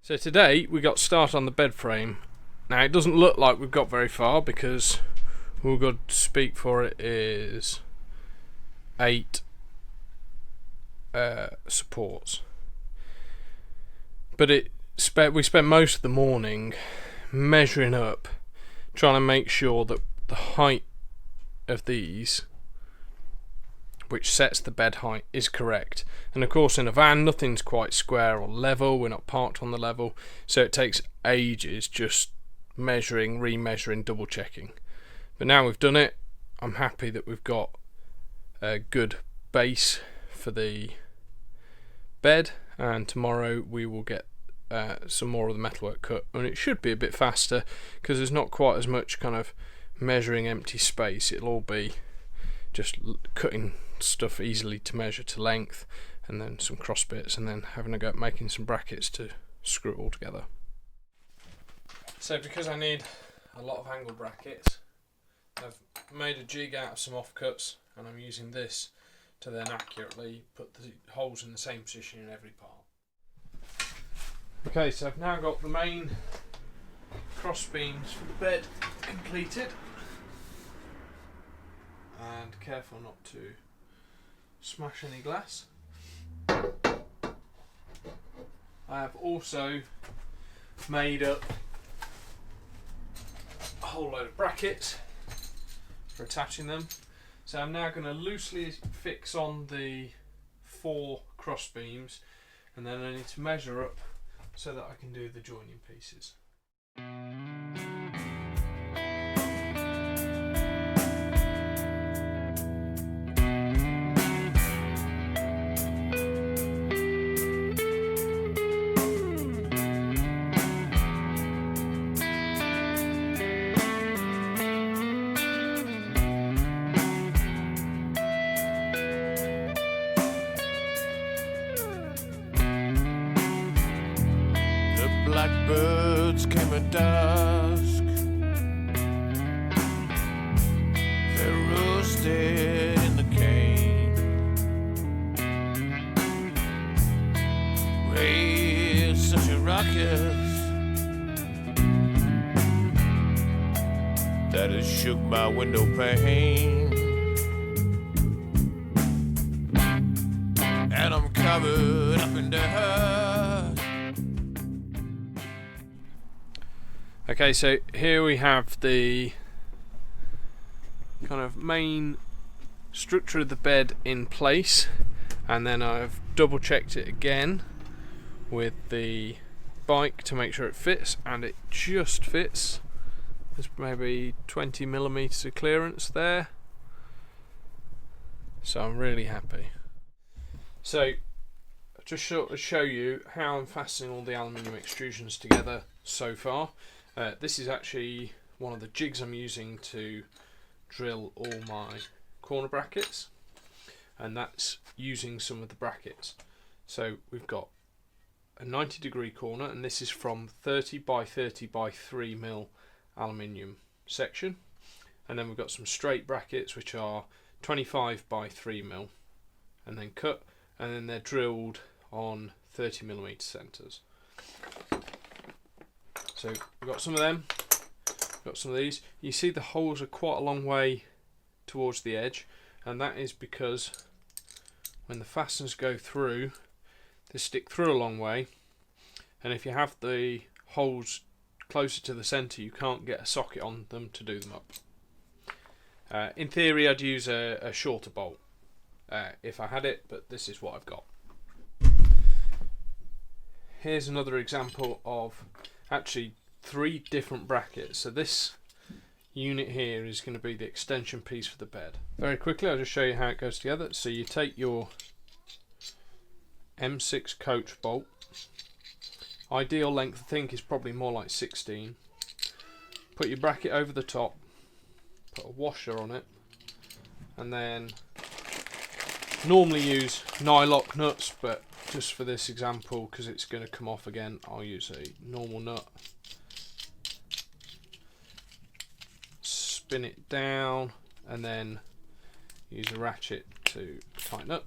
So today we got start on the bed frame. Now it doesn't look like we've got very far because all we've got to speak for it is 8 supports. But we spent most of the morning measuring up, trying to make sure that the height of these, which sets the bed height, is correct. And of course in a van nothing's quite square or level, we're not parked on the level, so it takes ages just measuring, remeasuring, double checking. But now we've done it, I'm happy that we've got a good base for the bed, and tomorrow we will get some more of the metalwork cut, and it should be a bit faster because there's not quite as much kind of measuring empty space. It'll all be just cutting stuff easily to measure to length, and then some cross bits, and then having a go at making some brackets to screw it all together. So because I need a lot of angle brackets, I've made a jig out of some offcuts, and I'm using this to then accurately put the holes in the same position in every part. Okay, so I've now got the main cross beams for the bed completed, and careful not to smash any glass. I have also made up a whole load of brackets for attaching them. So I'm now going to loosely fix on the 4 cross beams, and then I need to measure up so that I can do the joining pieces. Blackbirds came at dusk. They roosted in the cane, raised such a ruckus that it shook my window pane, and I'm covered up in dust. Okay, so here we have the kind of main structure of the bed in place, and then I've double checked it again with the bike to make sure it fits, and it just fits. There's maybe 20 millimeters of clearance there, so I'm really happy. So I'll just show you how I'm fastening all the aluminium extrusions together so far. This is actually one of the jigs I'm using to drill all my corner brackets, and that's using some of the brackets. So we've got a 90-degree corner, and this is from 30 by 30 by 3 mil aluminium section, and then we've got some straight brackets which are 25 by 3 mil and then cut, and then they're drilled on 30mm centres. So we've got some of them, got some of these. You see the holes are quite a long way towards the edge, and that is because when the fasteners go through, they stick through a long way, and if you have the holes closer to the centre, you can't get a socket on them to do them up. In theory I'd use a shorter bolt if I had it, but this is what I've got. Here's another example of actually 3 different brackets. So this unit here is going to be the extension piece for the bed. Very quickly I'll just show you how it goes together. So you take your M6 coach bolt, ideal length I think is probably more like 16, put your bracket over the top, put a washer on it, and then normally use nylock nuts, but just for this example, because it's going to come off again, I'll use a normal nut. Spin it down, and then use a ratchet to tighten up.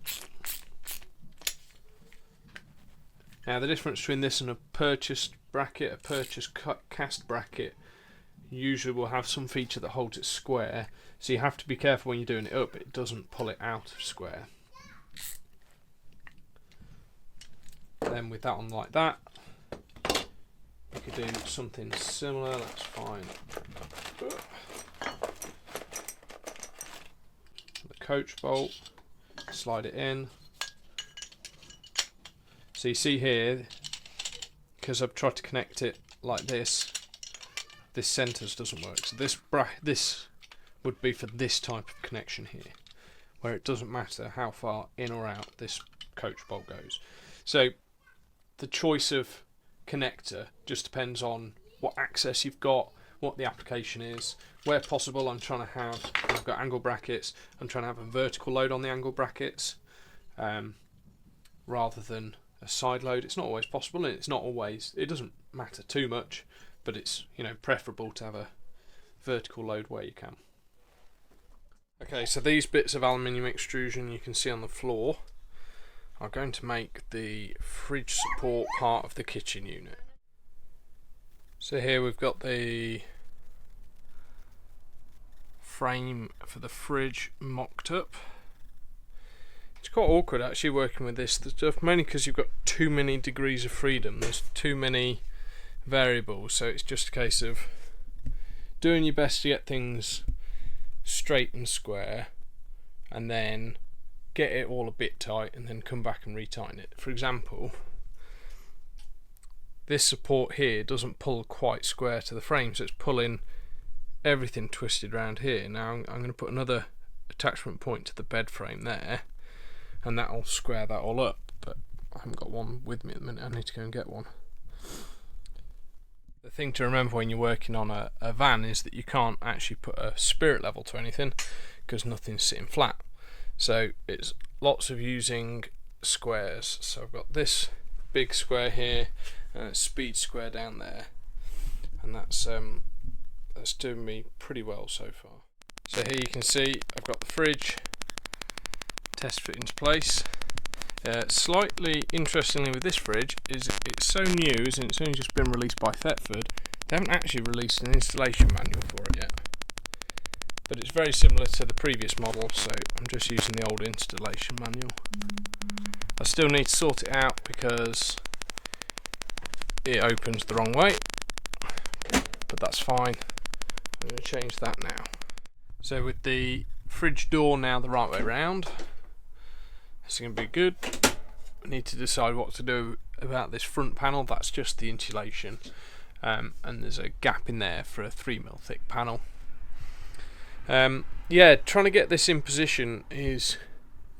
Now the difference between this and a purchased bracket, a purchased cast bracket, usually will have some feature that holds it square, so you have to be careful when you're doing it up, it doesn't pull it out of square. Then with that on like that, you could do something similar, that's fine. The coach bolt, slide it in. So you see here, because I've tried to connect it like this centres doesn't work. So this would be for this type of connection here, where it doesn't matter how far in or out this coach bolt goes. So the choice of connector just depends on what access you've got, what the application is. Where possible, I've got angle brackets, I'm trying to have a vertical load on the angle brackets rather than a side load. It's not always possible, and it doesn't matter too much, but it's, you know, preferable to have a vertical load where you can. Okay, so these bits of aluminium extrusion you can see on the floor are going to make the fridge support part of the kitchen unit. So here we've got the frame for the fridge mocked up. It's quite awkward actually working with this stuff, mainly because you've got too many degrees of freedom, there's too many variables, so it's just a case of doing your best to get things straight and square, and then get it all a bit tight and then come back and retighten it. For example, this support here doesn't pull quite square to the frame, so it's pulling everything twisted around here. Now I'm going to put another attachment point to the bed frame there, and that'll square that all up, but I haven't got one with me at the minute, I need to go and get one. The thing to remember when you're working on a van is that you can't actually put a spirit level to anything because nothing's sitting flat. So it's lots of using squares. So I've got this big square here and a speed square down there, and that's doing me pretty well so far. So here you can see I've got the fridge test fit into place. Slightly interestingly with this fridge is it's so new, and it's only just been released by Thetford. They haven't actually released an installation manual for it yet, but it's very similar to the previous model, so I'm just using the old installation manual. I still need to sort it out because it opens the wrong way, but that's fine. I'm going to change that now. So with the fridge door now the right way round, it's going to be good. I need to decide what to do about this front panel. That's just the insulation, and there's a gap in there for a 3mm thick panel. Yeah, trying to get this in position is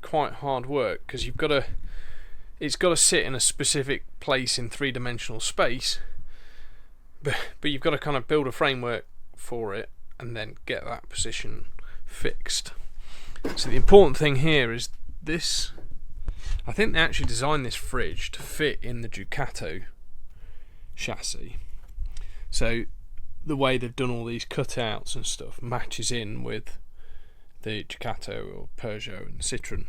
quite hard work because it's got to sit in a specific place in three-dimensional space, but you've got to kind of build a framework for it and then get that position fixed. So the important thing here is this. I think they actually designed this fridge to fit in the Ducato chassis, so the way they've done all these cutouts and stuff matches in with the Ducato or Peugeot and Citroen,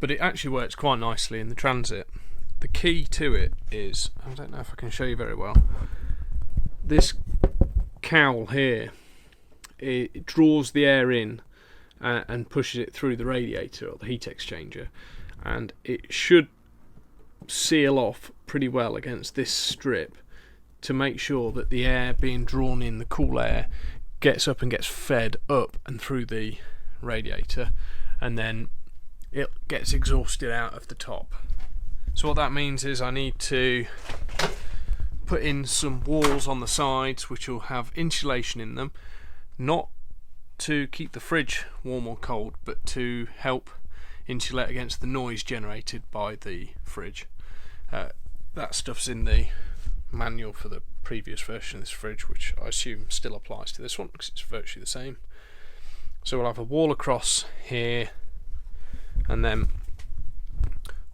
but it actually works quite nicely in the Transit. The key to it is, I don't know if I can show you very well, this cowl here, it draws the air in and pushes it through the radiator or the heat exchanger, and it should seal off pretty well against this strip to make sure that the air being drawn in, the cool air, gets up and gets fed up and through the radiator, and then it gets exhausted out of the top. So what that means is I need to put in some walls on the sides which will have insulation in them, not to keep the fridge warm or cold, but to help insulate against the noise generated by the fridge. That stuff's in the manual for the previous version of this fridge, which I assume still applies to this one because it's virtually the same. So we'll have a wall across here, and then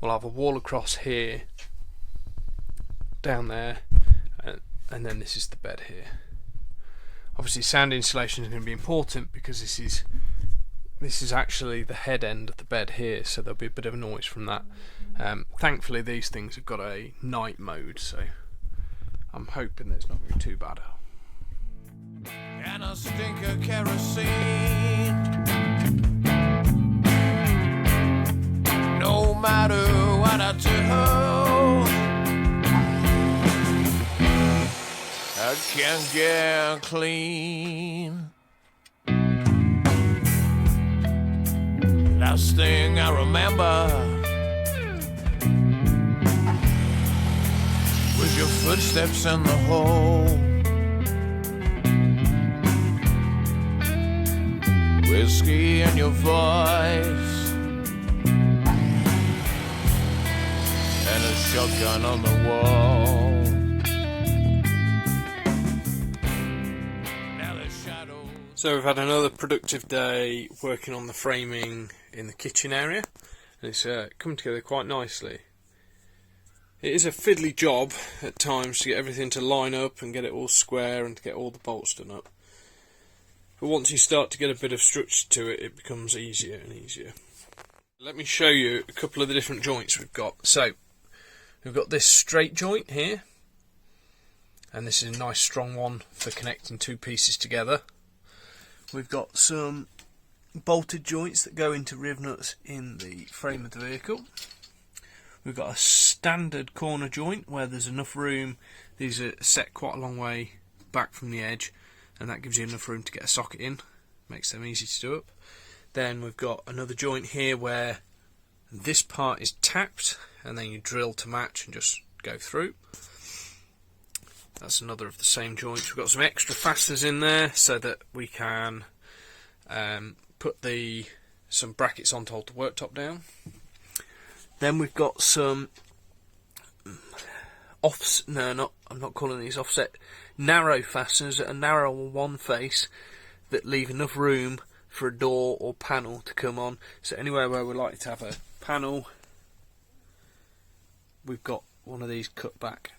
we'll have a wall across here, down there, and then this is the bed here. Obviously sound insulation is going to be important because this is actually the head end of the bed here, so there'll be a bit of a noise from that. Thankfully these things have got a night mode, so I'm hoping that it's not going to be too bad. And a stink of kerosene. No matter what I do, I can't get clean. Last thing I remember was your footsteps in the hole. Whiskey in your voice and a shotgun on the wall. Now the shadows. So we've had another productive day working on the framing in the kitchen area, and it's come together quite nicely. It is a fiddly job at times to get everything to line up and get it all square and to get all the bolts done up. But once you start to get a bit of structure to it, it becomes easier and easier. Let me show you a couple of the different joints we've got. So, we've got this straight joint here, and this is a nice strong one for connecting two pieces together. We've got some bolted joints that go into riv nuts in the frame of the vehicle. We've got a standard corner joint where there's enough room. These are set quite a long way back from the edge, and that gives you enough room to get a socket in. Makes them easy to do up. Then we've got another joint here where this part is tapped, and then you drill to match and just go through. That's another of the same joints. We've got some extra fasteners in there so that we can put some brackets on to hold the worktop down. Then we've got some I'm not calling these offset, narrow fasteners that are narrow on one face that leave enough room for a door or panel to come on. So anywhere where we like to have a panel, we've got one of these cut back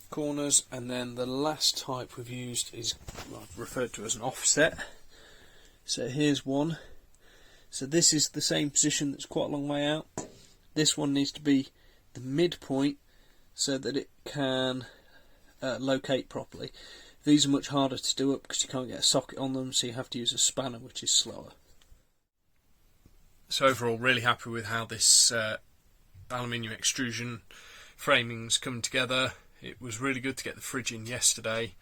corners. And then the last type we've used is referred to as an offset. So here's one. So this is the same position that's quite a long way out. This one needs to be the midpoint so that it can locate properly. These are much harder to do up because you can't get a socket on them, so you have to use a spanner, which is slower. So overall, really happy with how this aluminium extrusion framing's come together. It was really good to get the fridge in yesterday.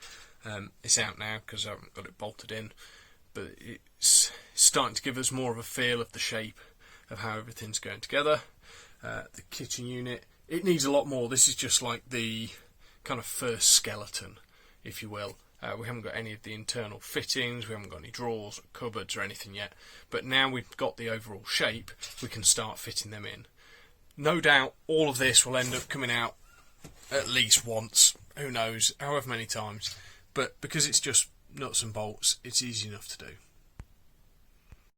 It's out now because I haven't got it bolted in, but it's starting to give us more of a feel of the shape of how everything's going together. The kitchen unit, it needs a lot more. This is just like the kind of first skeleton, if you will. We haven't got any of the internal fittings, we haven't got any drawers or cupboards or anything yet, but now we've got the overall shape, we can start fitting them in. No doubt all of this will end up coming out at least once, who knows, however many times, but because it's just nuts and bolts, it's easy enough to do.